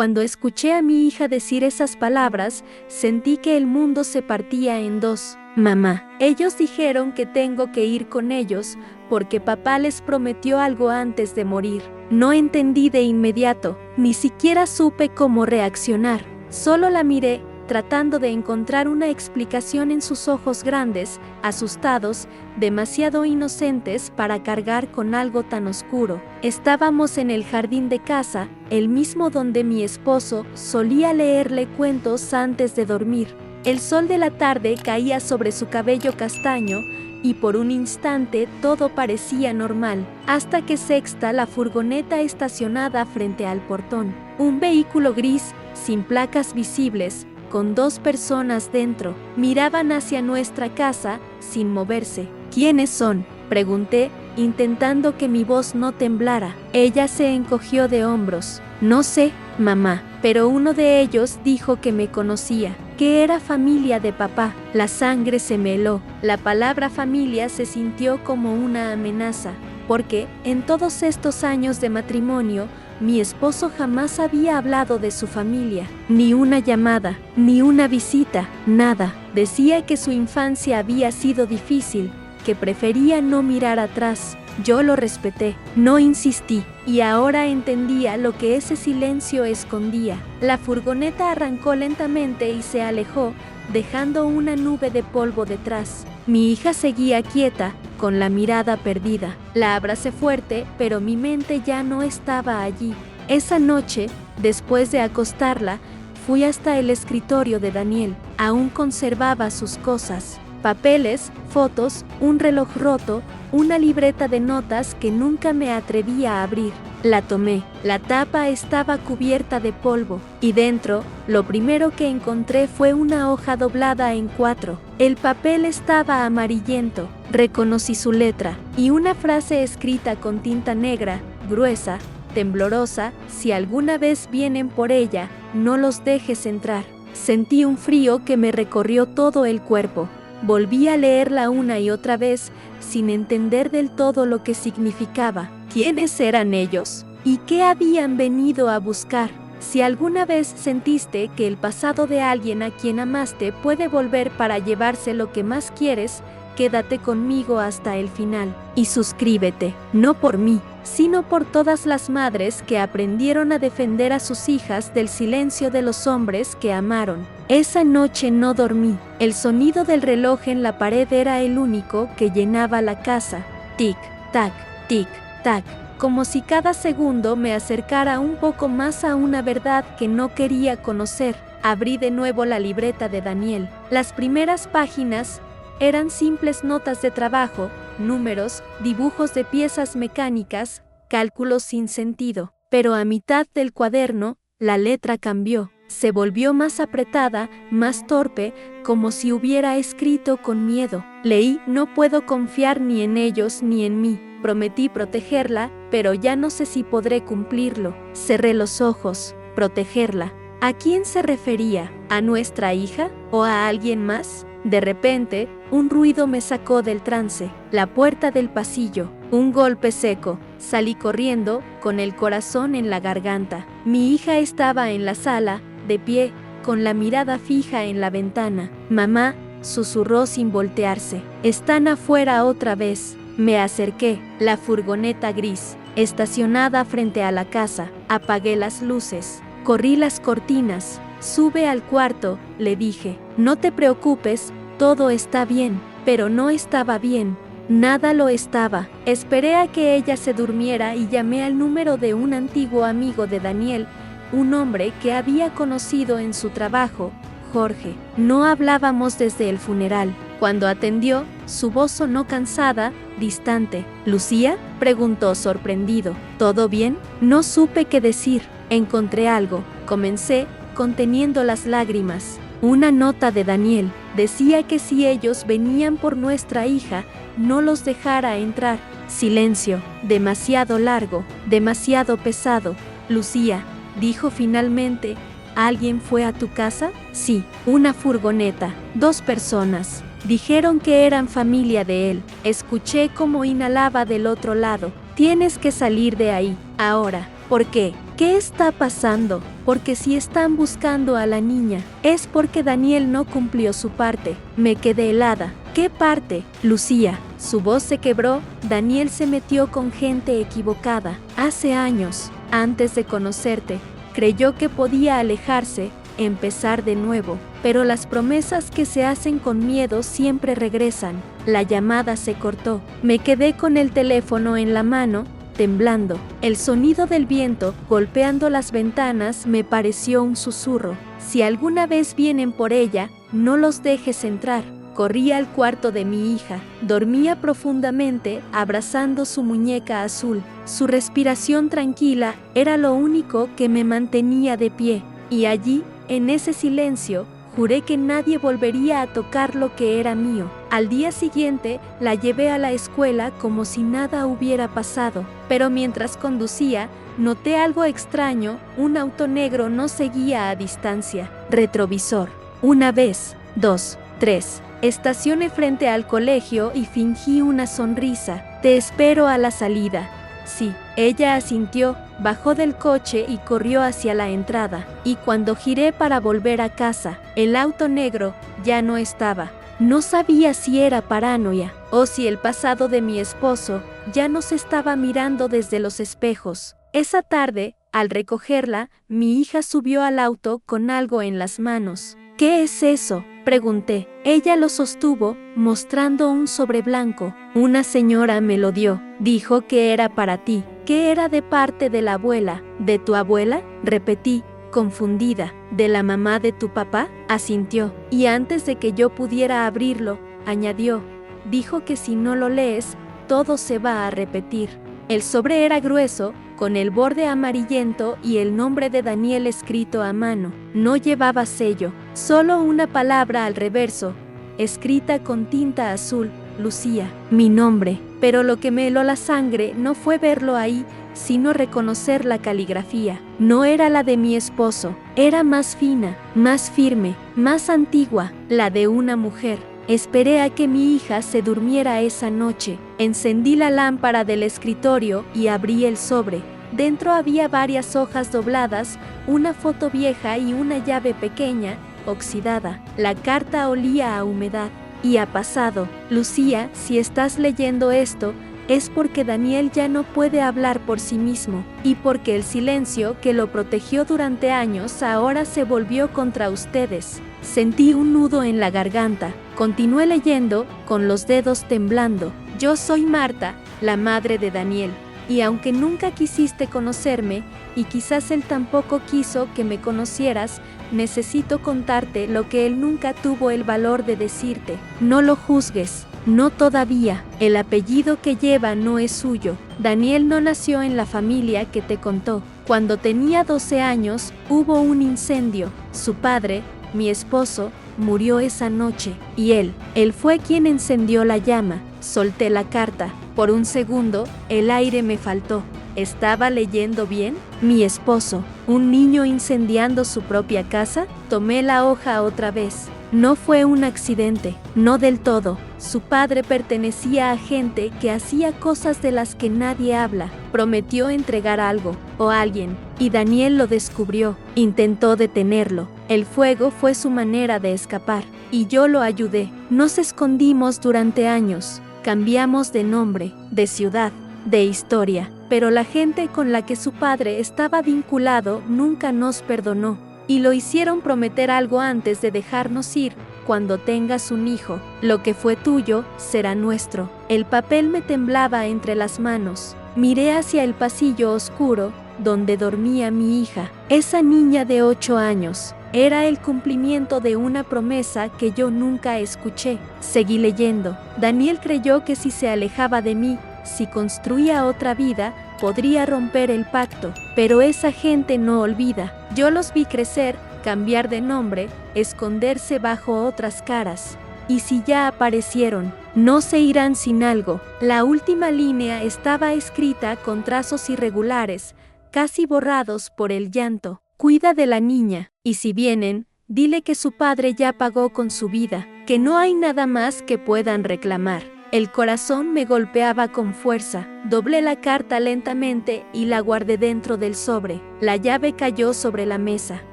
Cuando escuché a mi hija decir esas palabras, sentí que el mundo se partía en dos. Mamá, ellos dijeron que tengo que ir con ellos porque papá les prometió algo antes de morir. No entendí de inmediato, ni siquiera supe cómo reaccionar. Solo la miré, tratando de encontrar una explicación en sus ojos grandes, asustados, demasiado inocentes para cargar con algo tan oscuro. Estábamos en el jardín de casa, el mismo donde mi esposo solía leerle cuentos antes de dormir. El sol de la tarde caía sobre su cabello castaño y por un instante todo parecía normal, hasta que sexta la furgoneta estacionada frente al portón. Un vehículo gris, sin placas visibles, con 2 personas dentro, miraban hacia nuestra casa sin moverse. ¿Quiénes son?, pregunté, intentando que mi voz no temblara. Ella se encogió de hombros. No sé, mamá, pero uno de ellos dijo que me conocía, que era familia de papá. La sangre se me heló. La palabra familia se sintió como una amenaza, porque en todos estos años de matrimonio, mi esposo jamás había hablado de su familia, ni una llamada, ni una visita, nada. Decía que su infancia había sido difícil, que prefería no mirar atrás. Yo lo respeté, no insistí, y ahora entendía lo que ese silencio escondía. La furgoneta arrancó lentamente y se alejó, dejando una nube de polvo detrás. Mi hija seguía quieta, con la mirada perdida. La abracé fuerte, pero mi mente ya no estaba allí. Esa noche, después de acostarla, fui hasta el escritorio de Daniel. Aún conservaba sus cosas: papeles, fotos, un reloj roto, una libreta de notas que nunca me atreví a abrir. La tomé. La tapa estaba cubierta de polvo, y dentro, lo primero que encontré fue una hoja doblada en 4. El papel estaba amarillento. Reconocí su letra, y una frase escrita con tinta negra, gruesa, temblorosa: si alguna vez vienen por ella, no los dejes entrar. Sentí un frío que me recorrió todo el cuerpo. Volví a leerla una y otra vez, sin entender del todo lo que significaba. ¿Quiénes eran ellos? ¿Y qué habían venido a buscar? Si alguna vez sentiste que el pasado de alguien a quien amaste puede volver para llevarse lo que más quieres, quédate conmigo hasta el final. Y suscríbete, no por mí, sino por todas las madres que aprendieron a defender a sus hijas del silencio de los hombres que amaron. Esa noche no dormí. El sonido del reloj en la pared era el único que llenaba la casa. Tic, tac, tic, tac, como si cada segundo me acercara un poco más a una verdad que no quería conocer. Abrí de nuevo la libreta de Daniel. Las primeras páginas eran simples notas de trabajo, números, dibujos de piezas mecánicas, cálculos sin sentido. Pero a mitad del cuaderno, la letra cambió. Se volvió más apretada, más torpe, como si hubiera escrito con miedo. Leí: no puedo confiar ni en ellos ni en mí. Prometí protegerla, pero ya no sé si podré cumplirlo. Cerré los ojos. Protegerla. ¿A quién se refería? ¿A nuestra hija? ¿O a alguien más? De repente, un ruido me sacó del trance. La puerta del pasillo. Un golpe seco. Salí corriendo, con el corazón en la garganta. Mi hija estaba en la sala, de pie, con la mirada fija en la ventana. Mamá, susurró sin voltearse. Están afuera otra vez. Me acerqué. La furgoneta gris, estacionada frente a la casa. Apagué las luces. Corrí las cortinas. Sube al cuarto, le dije. No te preocupes, todo está bien. Pero no estaba bien. Nada lo estaba. Esperé a que ella se durmiera y llamé al número de un antiguo amigo de Daniel, un hombre que había conocido en su trabajo, Jorge. No hablábamos desde el funeral. Cuando atendió, su voz sonó cansada, distante. ¿Lucía?, preguntó sorprendido. ¿Todo bien? No supe qué decir. Encontré algo. Comencé, conteniendo las lágrimas. Una nota de Daniel. Decía que si ellos venían por nuestra hija, no los dejara entrar. Silencio. Demasiado largo, demasiado pesado. Lucía, dijo finalmente, ¿alguien fue a tu casa? Sí, una furgoneta, 2 personas. Dijeron que eran familia de él. Escuché cómo inhalaba del otro lado. Tienes que salir de ahí, ahora. ¿Por qué? ¿Qué está pasando? Porque si están buscando a la niña, es porque Daniel no cumplió su parte. Me quedé helada. ¿Qué parte? Lucía. Su voz se quebró. Daniel se metió con gente equivocada. Hace años, antes de conocerte, creyó que podía alejarse, empezar de nuevo. Pero las promesas que se hacen con miedo siempre regresan. La llamada se cortó. Me quedé con el teléfono en la mano, temblando. El sonido del viento golpeando las ventanas me pareció un susurro. Si alguna vez vienen por ella, no los dejes entrar. Corrí al cuarto de mi hija. Dormía profundamente, abrazando su muñeca azul. Su respiración tranquila era lo único que me mantenía de pie. Y allí, en ese silencio, juré que nadie volvería a tocar lo que era mío. Al día siguiente, la llevé a la escuela como si nada hubiera pasado. Pero mientras conducía, noté algo extraño. Un auto negro nos seguía a distancia. Retrovisor. Una vez, 2, 3. Estacioné frente al colegio y fingí una sonrisa. Te espero a la salida. Sí, ella asintió, bajó del coche y corrió hacia la entrada. Y cuando giré para volver a casa, el auto negro ya no estaba. No sabía si era paranoia o si el pasado de mi esposo ya nos estaba mirando desde los espejos. Esa tarde, al recogerla, mi hija subió al auto con algo en las manos. ¿Qué es eso?, pregunté. Ella lo sostuvo, mostrando un sobre blanco. Una señora me lo dio. Dijo que era para ti, que era de parte de la abuela. ¿De tu abuela?, repetí, confundida. ¿De la mamá de tu papá?, asintió. Y antes de que yo pudiera abrirlo, añadió, dijo que si no lo lees, todo se va a repetir. El sobre era grueso, con el borde amarillento y el nombre de Daniel escrito a mano. No llevaba sello, solo una palabra al reverso, escrita con tinta azul, Lucía, mi nombre. Pero lo que me heló la sangre no fue verlo ahí, sino reconocer la caligrafía. No era la de mi esposo, era más fina, más firme, más antigua, la de una mujer. Esperé a que mi hija se durmiera esa noche. Encendí la lámpara del escritorio y abrí el sobre. Dentro había varias hojas dobladas, una foto vieja y una llave pequeña, oxidada. La carta olía a humedad y a pasado. Lucía, si estás leyendo esto, es porque Daniel ya no puede hablar por sí mismo, y porque el silencio que lo protegió durante años ahora se volvió contra ustedes. Sentí un nudo en la garganta. Continué leyendo, con los dedos temblando. Yo soy Marta, la madre de Daniel. Y aunque nunca quisiste conocerme, y quizás él tampoco quiso que me conocieras, necesito contarte lo que él nunca tuvo el valor de decirte. No lo juzgues. No todavía. El apellido que lleva no es suyo. Daniel no nació en la familia que te contó. Cuando tenía 12 años, hubo un incendio. Su padre, mi esposo, murió esa noche. Y él fue quien encendió la llama. Solté la carta. Por un segundo, el aire me faltó. ¿Estaba leyendo bien? Mi esposo, ¿un niño incendiando su propia casa? Tomé la hoja otra vez. No fue un accidente, no del todo. Su padre pertenecía a gente que hacía cosas de las que nadie habla. Prometió entregar algo, o alguien, y Daniel lo descubrió. Intentó detenerlo. El fuego fue su manera de escapar, y yo lo ayudé. Nos escondimos durante años. Cambiamos de nombre, de ciudad, de historia, pero la gente con la que su padre estaba vinculado nunca nos perdonó. Y lo hicieron prometer algo antes de dejarnos ir. Cuando tengas un hijo, lo que fue tuyo será nuestro. El papel me temblaba entre las manos. Miré hacia el pasillo oscuro, donde dormía mi hija, esa niña de 8 años. Era el cumplimiento de una promesa que yo nunca escuché. Seguí leyendo. Daniel creyó que si se alejaba de mí, si construía otra vida, podría romper el pacto, pero esa gente no olvida. Yo los vi crecer, cambiar de nombre, esconderse bajo otras caras. Y si ya aparecieron, no se irán sin algo. La última línea estaba escrita con trazos irregulares, casi borrados por el llanto. Cuida de la niña, y si vienen, dile que su padre ya pagó con su vida, que no hay nada más que puedan reclamar. El corazón me golpeaba con fuerza. Doblé la carta lentamente y la guardé dentro del sobre. La llave cayó sobre la mesa,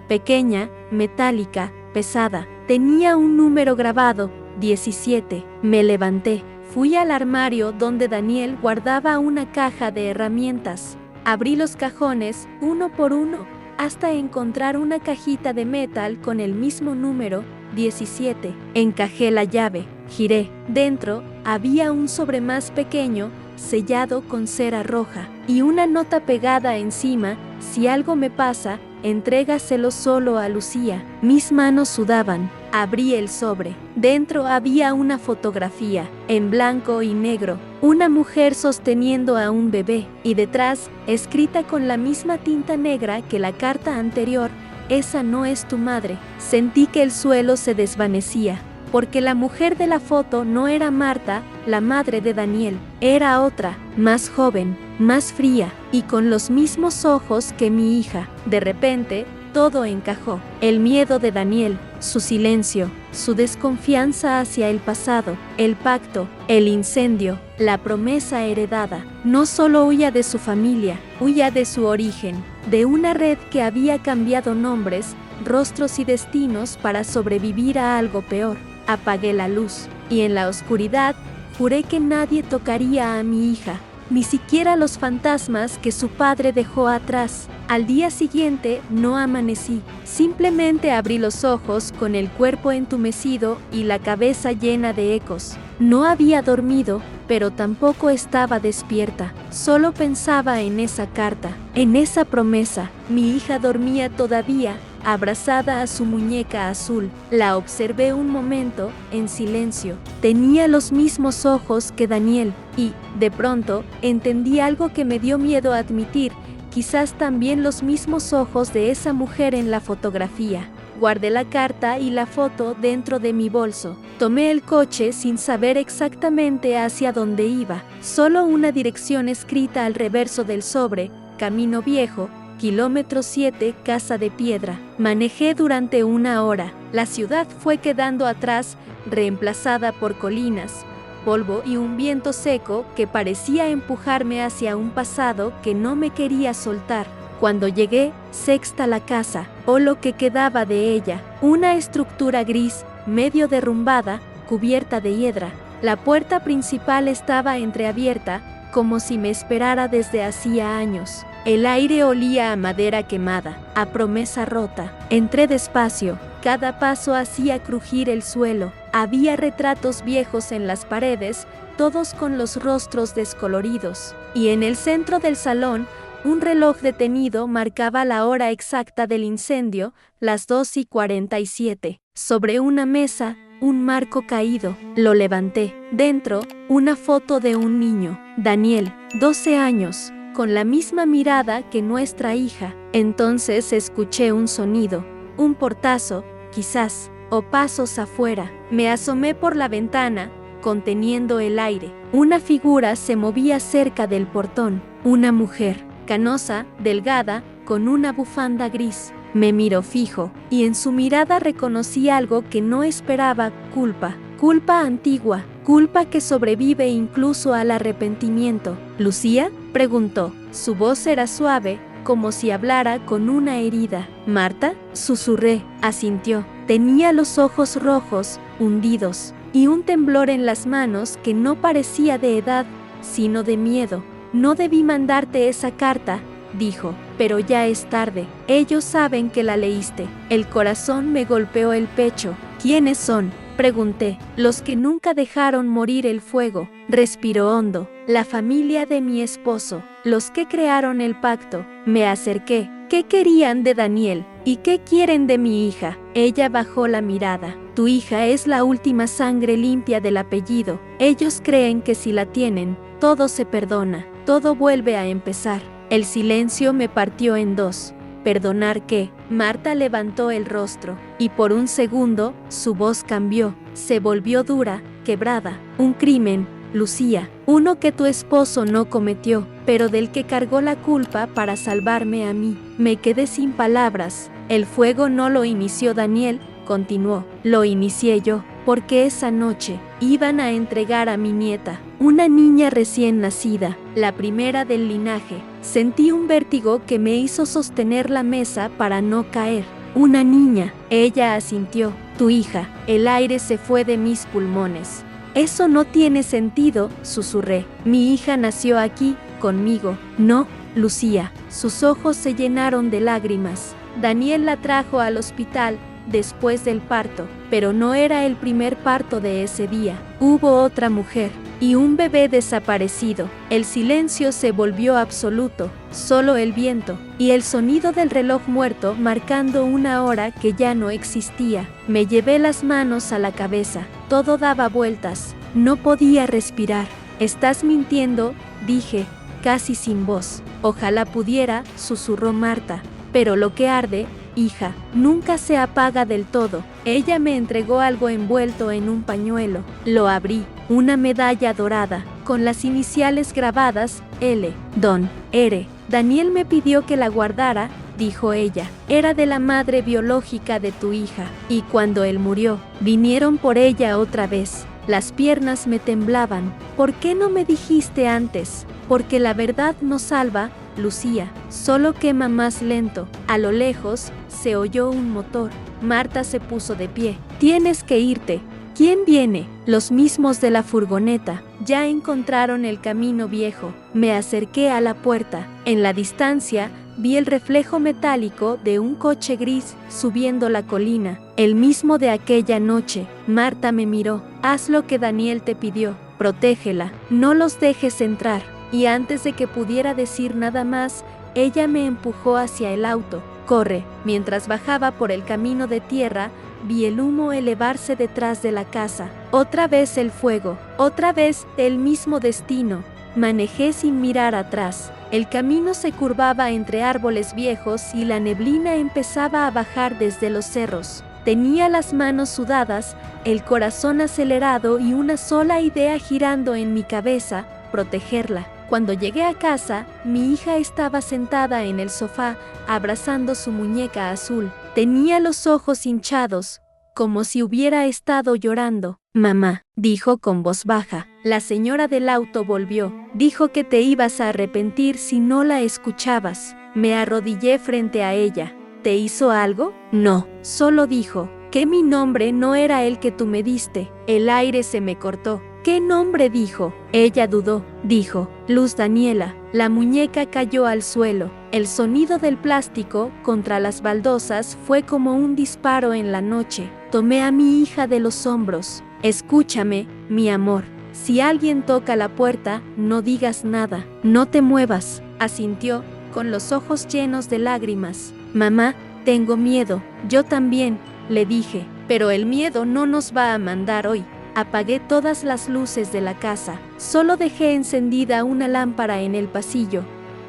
pequeña, metálica, pesada. Tenía un número grabado, 17. Me levanté. Fui al armario donde Daniel guardaba una caja de herramientas. Abrí los cajones, uno por uno, hasta encontrar una cajita de metal con el mismo número, 17. Encajé la llave, giré. Dentro había un sobre más pequeño, sellado con cera roja, y una nota pegada encima: si algo me pasa, entrégaselo solo a Lucía. Mis manos sudaban. Abrí el sobre. Dentro había una fotografía, en blanco y negro, una mujer sosteniendo a un bebé, y detrás, escrita con la misma tinta negra que la carta anterior: esa no es tu madre. Sentí que el suelo se desvanecía, porque la mujer de la foto no era Marta, la madre de Daniel. Era otra, más joven, más fría, y con los mismos ojos que mi hija. De repente, todo encajó. El miedo de Daniel, su silencio, su desconfianza hacia el pasado, el pacto, el incendio, la promesa heredada. No solo huía de su familia, huía de su origen, de una red que había cambiado nombres, rostros y destinos para sobrevivir a algo peor. Apagué la luz, y en la oscuridad juré que nadie tocaría a mi hija, ni siquiera los fantasmas que su padre dejó atrás. Al día siguiente no amanecí, simplemente abrí los ojos con el cuerpo entumecido y la cabeza llena de ecos. No había dormido, pero tampoco estaba despierta. Solo pensaba en esa carta, en esa promesa. Mi hija dormía todavía, abrazada a su muñeca azul. La observé un momento, en silencio. Tenía los mismos ojos que Daniel, y, de pronto, entendí algo que me dio miedo admitir: quizás también los mismos ojos de esa mujer en la fotografía. Guardé la carta y la foto dentro de mi bolso. Tomé el coche sin saber exactamente hacia dónde iba. Solo una dirección escrita al reverso del sobre: Camino Viejo, kilómetro 7, Casa de Piedra. Manejé durante 1 hora. La ciudad fue quedando atrás, reemplazada por colinas, polvo y un viento seco que parecía empujarme hacia un pasado que no me quería soltar. Cuando llegué, sexta la casa, o lo que quedaba de ella, una estructura gris, medio derrumbada, cubierta de hiedra. La puerta principal estaba entreabierta, como si me esperara desde hacía años. El aire olía a madera quemada, a promesa rota. Entré despacio. Cada paso hacía crujir el suelo. Había retratos viejos en las paredes, todos con los rostros descoloridos. Y en el centro del salón, un reloj detenido marcaba la hora exacta del incendio, las 2:47. Sobre una mesa, un marco caído. Lo levanté. Dentro, una foto de un niño, Daniel, 12 años, con la misma mirada que nuestra hija. Entonces escuché un sonido, un portazo, quizás, o pasos afuera. Me asomé por la ventana, conteniendo el aire. Una figura se movía cerca del portón. Una mujer, canosa, delgada, con una bufanda gris. Me miró fijo, y en su mirada reconocí algo que no esperaba: culpa. Culpa antigua, culpa que sobrevive incluso al arrepentimiento. ¿Lucía?, preguntó. Su voz era suave, como si hablara con una herida. ¿Marta?, susurré. Asintió. Tenía los ojos rojos, hundidos, y un temblor en las manos que no parecía de edad, sino de miedo. No debí mandarte esa carta, dijo, pero ya es tarde. Ellos saben que la leíste. El corazón me golpeó el pecho. ¿Quiénes son?, pregunté. Los que nunca dejaron morir el fuego. Respiró hondo. La familia de mi esposo. Los que crearon el pacto. Me acerqué. ¿Qué querían de Daniel? ¿Y qué quieren de mi hija? Ella bajó la mirada. Tu hija es la última sangre limpia del apellido. Ellos creen que si la tienen, todo se perdona, todo vuelve a empezar. El silencio me partió en dos. ¿Perdonar qué? Marta levantó el rostro, y por un segundo, su voz cambió. Se volvió dura, quebrada. Un crimen, Lucía, uno que tu esposo no cometió, pero del que cargó la culpa para salvarme a mí. Me quedé sin palabras. El fuego no lo inició Daniel, continuó. Lo inicié yo. porque esa noche iban a entregar a mi nieta, una niña recién nacida, la primera del linaje. Sentí un vértigo que me hizo sostener la mesa para no caer. Una niña, ella asintió. Tu hija. El aire se fue de mis pulmones. Eso no tiene sentido, susurré. Mi hija nació aquí, conmigo. No, Lucía. Sus ojos se llenaron de lágrimas. Daniel la trajo al hospital después del parto, pero no era el primer parto de ese día. Hubo otra mujer y un bebé desaparecido. El silencio se volvió absoluto, solo el viento y el sonido del reloj muerto marcando una hora que ya no existía. Me llevé las manos a la cabeza, todo daba vueltas, no podía respirar. Estás mintiendo, dije, casi sin voz. Ojalá pudiera, susurró Marta, pero lo que arde, hija, nunca se apaga del todo. Ella me entregó algo envuelto en un pañuelo. Lo abrí, una medalla dorada, con las iniciales grabadas, L. Don, R. Daniel me pidió que la guardara, dijo ella. Era de la madre biológica de tu hija. Y cuando él murió, vinieron por ella otra vez. Las piernas me temblaban. ¿Por qué no me dijiste antes? Porque la verdad no salva, Lucía, solo quema más lento. A lo lejos, se oyó un motor. Marta se puso de pie. Tienes que irte. ¿Quién viene? Los mismos de la furgoneta. Ya encontraron el camino viejo. Me acerqué a la puerta. En la distancia, vi el reflejo metálico de un coche gris subiendo la colina. El mismo de aquella noche. Marta me miró. Haz lo que Daniel te pidió. Protégela. No los dejes entrar. Y antes de que pudiera decir nada más, ella me empujó hacia el auto. Corre. Mientras bajaba por el camino de tierra, vi el humo elevarse detrás de la casa. Otra vez el fuego, otra vez el mismo destino. Manejé sin mirar atrás. El camino se curvaba entre árboles viejos y la neblina empezaba a bajar desde los cerros. Tenía las manos sudadas, el corazón acelerado y una sola idea girando en mi cabeza: protegerla. Cuando llegué a casa, mi hija estaba sentada en el sofá, abrazando su muñeca azul. Tenía los ojos hinchados, como si hubiera estado llorando. Mamá, dijo con voz baja. La señora del auto volvió. Dijo que te ibas a arrepentir si no la escuchabas. Me arrodillé frente a ella. ¿Te hizo algo? No, solo dijo que mi nombre no era el que tú me diste. El aire se me cortó. ¿Qué nombre dijo? Ella dudó. Dijo, Luz Daniela. La muñeca cayó al suelo. El sonido del plástico contra las baldosas fue como un disparo en la noche. Tomé a mi hija de los hombros. Escúchame, mi amor. Si alguien toca la puerta, no digas nada. No te muevas. Asintió, con los ojos llenos de lágrimas. Mamá, tengo miedo. Yo también, le dije. Pero el miedo no nos va a mandar hoy. Apagué todas las luces de la casa. Solo dejé encendida una lámpara en el pasillo,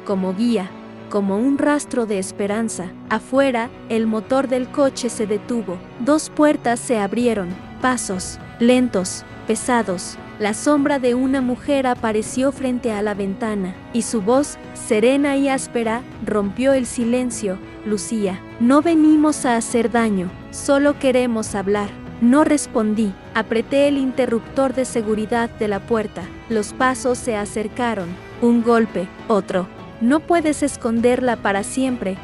como guía, como un rastro de esperanza. Afuera, el motor del coche se detuvo. 2 puertas se abrieron. Pasos, lentos, pesados. La sombra de una mujer apareció frente a la ventana, y su voz, serena y áspera, rompió el silencio. Lucía, no venimos a hacer daño, solo queremos hablar. No respondí. Apreté el interruptor de seguridad de la puerta. Los pasos se acercaron. Un golpe, otro. No puedes esconderla para siempre,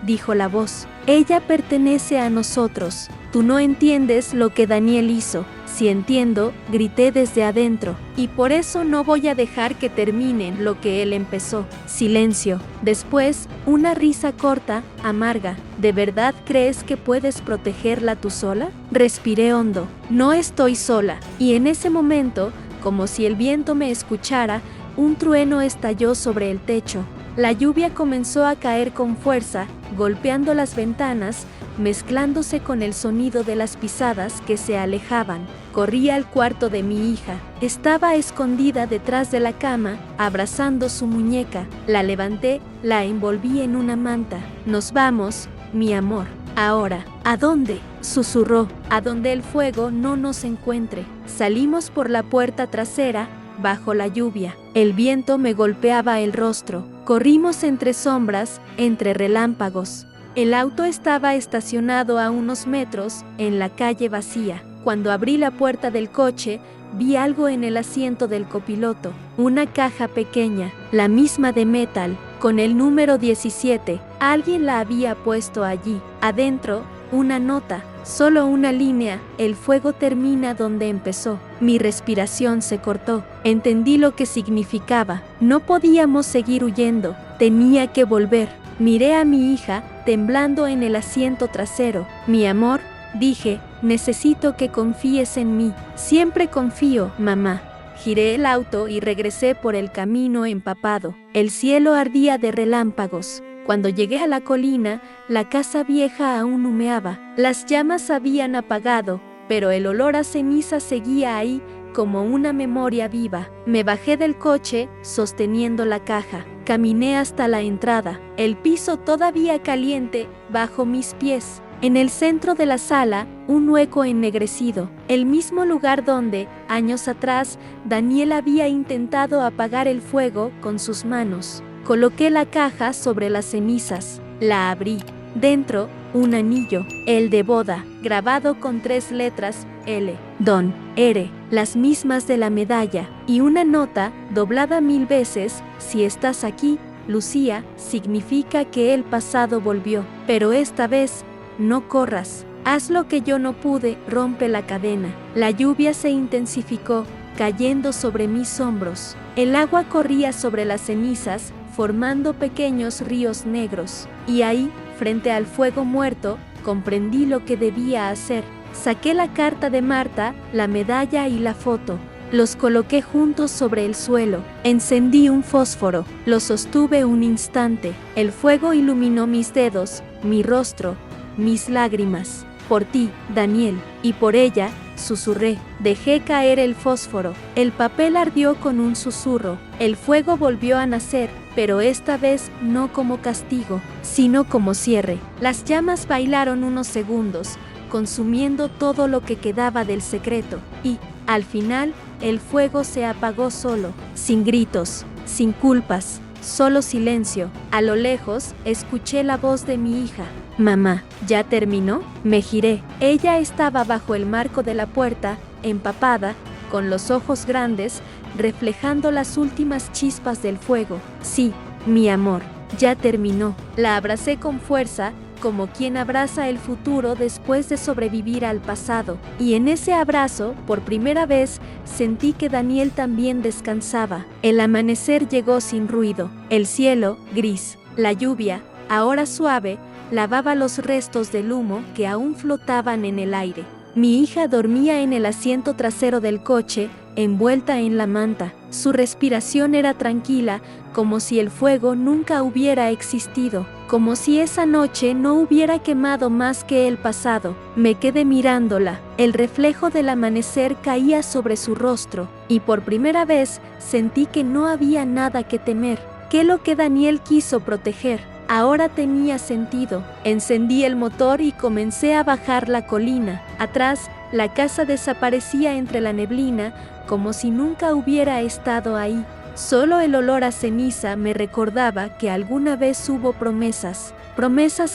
dijo la voz. Ella pertenece a nosotros. Tú no entiendes lo que Daniel hizo. Sí entiendo, grité desde adentro. Y por eso no voy a dejar que terminen lo que él empezó. Silencio. Después, una risa corta, amarga. ¿De verdad crees que puedes protegerla tú sola? Respiré hondo. No estoy sola. Y en ese momento, como si el viento me escuchara, un trueno estalló sobre el techo. La lluvia comenzó a caer con fuerza, golpeando las ventanas, mezclándose con el sonido de las pisadas que se alejaban. Corrí al cuarto de mi hija. Estaba escondida detrás de la cama, abrazando su muñeca. La levanté, la envolví en una manta. Nos vamos, mi amor. Ahora, ¿a dónde? Susurró. A donde el fuego no nos encuentre. Salimos por la puerta trasera, bajo la lluvia. El viento me golpeaba el rostro. Corrimos entre sombras, entre relámpagos. El auto estaba estacionado a unos metros, en la calle vacía. Cuando abrí la puerta del coche, vi algo en el asiento del copiloto. Una caja pequeña, la misma de metal, con el número 17. Alguien la había puesto allí. Adentro, una nota. Solo una línea, el fuego termina donde empezó. Mi respiración se cortó. Entendí lo que significaba. No podíamos seguir huyendo. Tenía que volver. Miré a mi hija, temblando en el asiento trasero. Mi amor, dije, necesito que confíes en mí. Siempre confío, mamá. Giré el auto y regresé por el camino empapado. El cielo ardía de relámpagos. Cuando llegué a la colina, la casa vieja aún humeaba. Las llamas habían apagado, pero el olor a ceniza seguía ahí como una memoria viva. Me bajé del coche, sosteniendo la caja. Caminé hasta la entrada. El piso todavía caliente bajo mis pies. En el centro de la sala, un hueco ennegrecido. El mismo lugar donde, años atrás, Daniel había intentado apagar el fuego con sus manos. Coloqué la caja sobre las cenizas. La abrí. Dentro, un anillo, el de boda, grabado con 3 letras, L, Don, R, las mismas de la medalla, y una nota, doblada 1000 veces, si estás aquí, Lucía, significa que el pasado volvió. Pero esta vez, no corras. Haz lo que yo no pude, rompe la cadena. La lluvia se intensificó, cayendo sobre mis hombros. El agua corría sobre las cenizas, formando pequeños ríos negros. Y ahí, frente al fuego muerto, comprendí lo que debía hacer. Saqué la carta de Marta, la medalla y la foto. Los coloqué juntos sobre el suelo. Encendí un fósforo. Lo sostuve un instante. El fuego iluminó mis dedos, mi rostro, mis lágrimas. Por ti, Daniel, y por ella, susurré. Dejé caer el fósforo. El papel ardió con un susurro. El fuego volvió a nacer, pero esta vez no como castigo, sino como cierre. Las llamas bailaron unos segundos, consumiendo todo lo que quedaba del secreto. Y, al final, el fuego se apagó solo, sin gritos, sin culpas, solo silencio. A lo lejos, escuché la voz de mi hija. Mamá, ¿ya terminó? Me giré. Ella estaba bajo el marco de la puerta, empapada, con los ojos grandes, reflejando las últimas chispas del fuego. Sí, mi amor, ya terminó. La abracé con fuerza, como quien abraza el futuro después de sobrevivir al pasado. Y en ese abrazo, por primera vez, sentí que Daniel también descansaba. El amanecer llegó sin ruido. El cielo, gris. La lluvia, ahora suave, lavaba los restos del humo que aún flotaban en el aire. Mi hija dormía en el asiento trasero del coche, envuelta en la manta. Su respiración era tranquila, como si el fuego nunca hubiera existido, como si esa noche no hubiera quemado más que el pasado. Me quedé mirándola. El reflejo del amanecer caía sobre su rostro, y por primera vez sentí que no había nada que temer, que lo que Daniel quiso proteger ahora tenía sentido. Encendí el motor y comencé a bajar la colina. Atrás, la casa desaparecía entre la neblina, como si nunca hubiera estado ahí. Solo el olor a ceniza me recordaba que alguna vez hubo promesas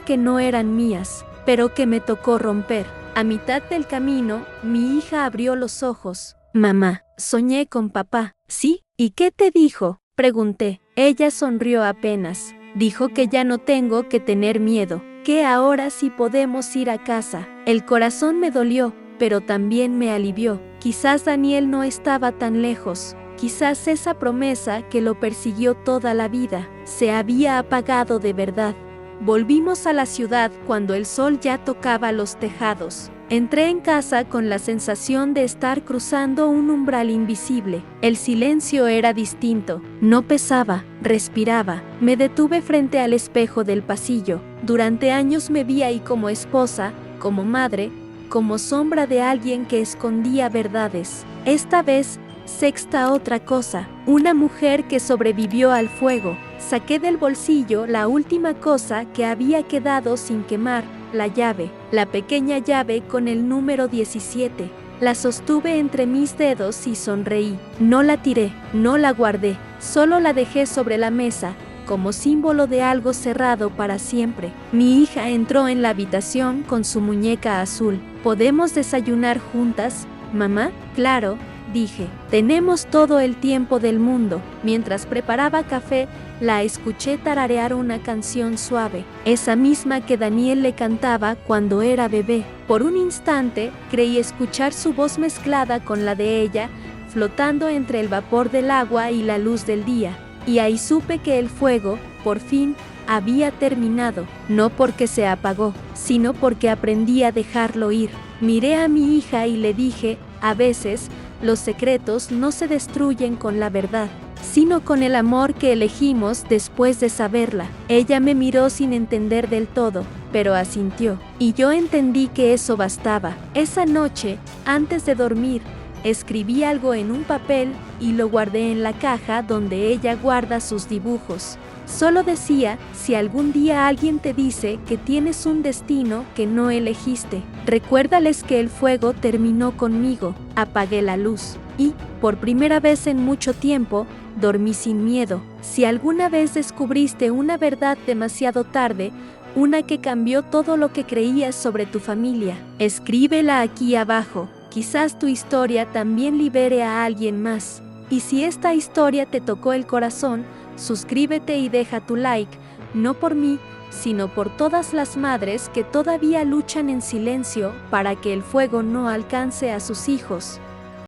que no eran mías, pero que me tocó romper. A mitad del camino, mi hija abrió los ojos. Mamá, soñé con papá. ¿Sí? ¿Y qué te dijo? Pregunté. Ella sonrió apenas. Dijo que ya no tengo que tener miedo, que ahora sí podemos ir a casa. El corazón me dolió, pero también me alivió. Quizás Daniel no estaba tan lejos. Quizás esa promesa que lo persiguió toda la vida se había apagado de verdad. Volvimos a la ciudad cuando el sol ya tocaba los tejados. Entré en casa con la sensación de estar cruzando un umbral invisible. El silencio era distinto. No pesaba, respiraba. Me detuve frente al espejo del pasillo. Durante años me vi ahí como esposa, como madre, como sombra de alguien que escondía verdades. Esta vez, sexta otra cosa, una mujer que sobrevivió al fuego. Saqué del bolsillo la última cosa que había quedado sin quemar, la llave, la pequeña llave con el número 17. La sostuve entre mis dedos y sonreí. No la tiré, no la guardé, solo la dejé sobre la mesa, como símbolo de algo cerrado para siempre. Mi hija entró en la habitación con su muñeca azul. ¿Podemos desayunar juntas, mamá? Claro, dije. Tenemos todo el tiempo del mundo. Mientras preparaba café, la escuché tararear una canción suave, esa misma que Daniel le cantaba cuando era bebé. Por un instante, creí escuchar su voz mezclada con la de ella, flotando entre el vapor del agua y la luz del día. Y ahí supe que el fuego, por fin, había terminado, no porque se apagó, sino porque aprendí a dejarlo ir. Miré a mi hija y le dije, a veces, los secretos no se destruyen con la verdad, sino con el amor que elegimos después de saberla. Ella me miró sin entender del todo, pero asintió, y yo entendí que eso bastaba. Esa noche, antes de dormir, escribí algo en un papel y lo guardé en la caja donde ella guarda sus dibujos. Solo decía, si algún día alguien te dice que tienes un destino que no elegiste, recuérdales que el fuego terminó conmigo. Apagué la luz y, por primera vez en mucho tiempo, dormí sin miedo. Si alguna vez descubriste una verdad demasiado tarde, una que cambió todo lo que creías sobre tu familia, escríbela aquí abajo. Quizás tu historia también libere a alguien más. Y si esta historia te tocó el corazón, suscríbete y deja tu like, no por mí, sino por todas las madres que todavía luchan en silencio para que el fuego no alcance a sus hijos.